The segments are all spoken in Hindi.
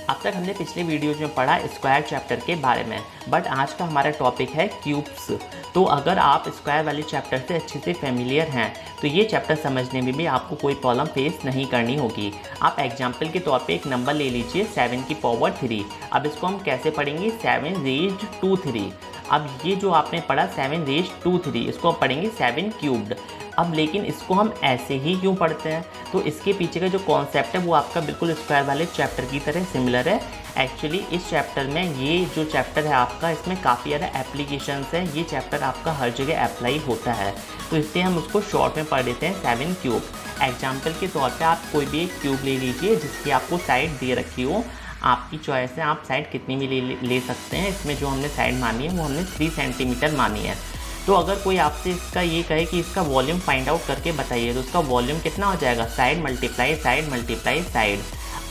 अब तक हमने पिछले वीडियोज में पढ़ा स्क्वायर चैप्टर के बारे में, बट आज का हमारा टॉपिक है क्यूब्स। तो अगर आप स्क्वायर वाले चैप्टर से अच्छे से फेमिलियर हैं तो ये चैप्टर समझने में भी आपको कोई प्रॉब्लम फेस नहीं करनी होगी। आप एग्जाम्पल के तौर पे एक नंबर ले लीजिए 7 की पावर 3। अब इसको हम कैसे पढ़ेंगे, 7 रेज़्ड टू 3। अब ये जो आपने पढ़ा 7 रेज़्ड टू 3, इसको हम पढ़ेंगे 7 क्यूब्ड। अब लेकिन इसको हम ऐसे ही क्यों पढ़ते हैं, तो इसके पीछे का जो कॉन्सेप्ट है वो आपका बिल्कुल स्क्वायर वाले चैप्टर की तरह सिमिलर है। एक्चुअली इस चैप्टर में, ये जो चैप्टर है आपका, इसमें काफ़ी ज़्यादा एप्लीकेशंस हैं। ये चैप्टर आपका हर जगह अप्लाई होता है, तो इसलिए हम उसको शॉर्ट में पढ़ देते हैं 7 क्यूब। एग्जाम्पल के तौर पर आप कोई भी एक क्यूब ले लीजिए जिसकी आपको साइड दे रखी हो। आपकी चॉइस है, आप साइड कितनी भी ले सकते हैं। इसमें जो हमने साइड मानी है वो हमने 3 सेंटीमीटर मानी है। तो अगर कोई आपसे इसका ये कहे कि इसका वॉल्यूम फाइंड आउट करके बताइए, तो उसका वॉल्यूम कितना हो जाएगा, side multiply side multiply side.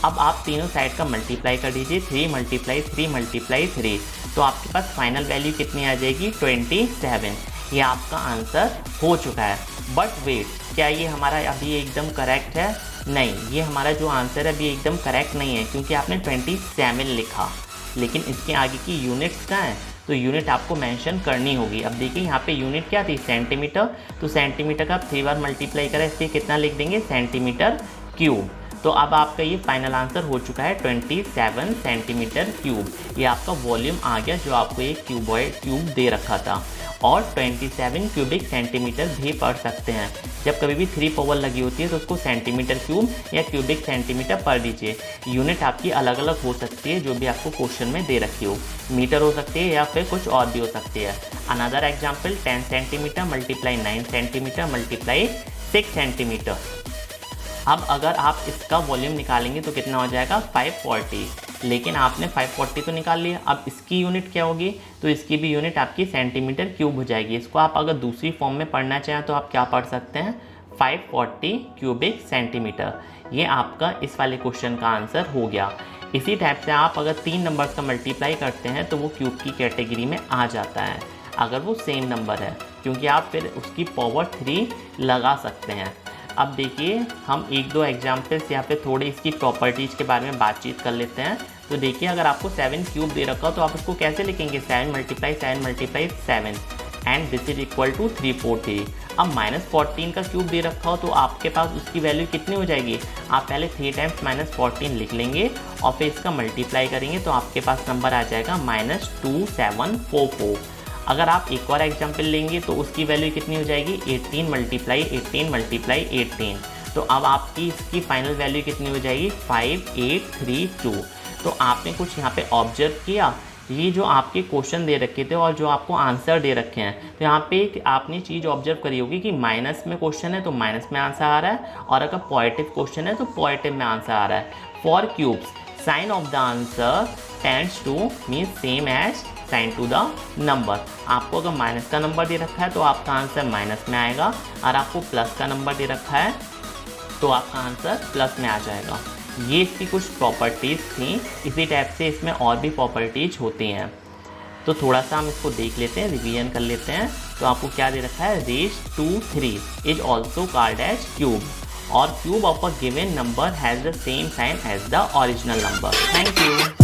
अब आप तीनों साइड का मल्टीप्लाई कर दीजिए, 3 मल्टीप्लाई 3 मल्टीप्लाई 3, तो आपके पास फाइनल वैल्यू कितनी आ जाएगी, 27। ये आपका आंसर हो चुका है। बट वेट, क्या ये हमारा अभी एकदम करेक्ट है? नहीं, ये हमारा जो आंसर है अभी एकदम करेक्ट नहीं है, क्योंकि आपने 27 लिखा, लेकिन इसके आगे की यूनिट्स कहाँ हैं, तो यूनिट आपको मेंशन करनी होगी। अब देखिए यहाँ पे यूनिट क्या थी, सेंटीमीटर, तो सेंटीमीटर का आप 3 बार मल्टीप्लाई करें, इसलिए कितना लिख देंगे, सेंटीमीटर क्यूब। तो अब आपका ये फाइनल आंसर हो चुका है 27 सेंटीमीटर क्यूब। ये आपका वॉल्यूम आ गया जो आपको एक क्यूब दे रखा था। और 27 क्यूबिक सेंटीमीटर भी पढ़ सकते हैं। जब कभी भी 3 पावर लगी होती है तो उसको सेंटीमीटर क्यूब या क्यूबिक सेंटीमीटर पढ़ दीजिए। यूनिट आपकी अलग अलग हो सकती है, जो भी आपको क्वेश्चन में दे रखी हो। मीटर हो सकती है या फिर कुछ और भी हो सकती है। Another example, 10 centimetre multiply 9 centimetre multiply 6 centimetre. अब अगर आप इसका वॉल्यूम निकालेंगे तो कितना हो जाएगा, 540। लेकिन आपने 540 तो निकाल लिया, अब इसकी यूनिट क्या होगी, तो इसकी भी यूनिट आपकी सेंटीमीटर क्यूब हो जाएगी। इसको आप अगर दूसरी फॉर्म में पढ़ना चाहें तो आप क्या पढ़ सकते हैं, 540 क्यूबिक सेंटीमीटर। ये आपका इस वाले क्वेश्चन का आंसर हो गया। इसी टाइप से आप अगर 3 नंबर्स का मल्टीप्लाई करते हैं तो वो क्यूब की कैटेगरी में आ जाता है, अगर वो सेम नंबर है, क्योंकि आप फिर उसकी पावर 3 लगा सकते हैं। अब देखिए हम 1-2 एग्जाम्पल्स या फिर थोड़ी इसकी प्रॉपर्टीज़ के बारे में बातचीत कर लेते हैं। तो देखिए अगर आपको 7 क्यूब दे रखा हो तो आप उसको कैसे लिखेंगे, 7 multiply 7 multiply 7 and this is equal to 343। अब -14 का क्यूब दे रखा हो तो आपके पास उसकी वैल्यू कितनी हो जाएगी, आप पहले 3 टाइम्स -14 लिख लेंगे और फिर इसका मल्टीप्लाई करेंगे तो आपके पास नंबर आ जाएगा -2744। अगर आप एक और एग्जाम्पल लेंगे तो उसकी वैल्यू कितनी हो जाएगी, 18 मल्टीप्लाई 18 मल्टीप्लाई 18। तो अब आपकी इसकी फाइनल वैल्यू कितनी हो जाएगी, 5832। तो आपने कुछ यहाँ पे ऑब्जर्व किया, ये जो आपके क्वेश्चन दे रखे थे और जो आपको आंसर दे रखे हैं, तो यहाँ पे एक आपने चीज़ ऑब्जर्व करी होगी कि माइनस में क्वेश्चन है तो माइनस में आंसर आ रहा है, और अगर पॉजिटिव क्वेश्चन है तो पॉजिटिव में आंसर आ रहा है। For cubes sign of the answer tends to means same as sign to the number. आपको अगर माइनस का नंबर दे रखा है तो आपका आंसर माइनस में आएगा, और आपको प्लस का नंबर दे रखा है तो आपका आंसर प्लस में आ जाएगा। ये इसकी कुछ प्रॉपर्टीज़ थी। इसी टाइप से इसमें और भी प्रॉपर्टीज होती हैं, तो थोड़ा सा हम इसको देख लेते हैं, रिवीजन कर लेते हैं। तो आपको क्या दे रखा है, raised to 3 is also called as cube, और cube of a given number has the same sign as the original number. Thank you.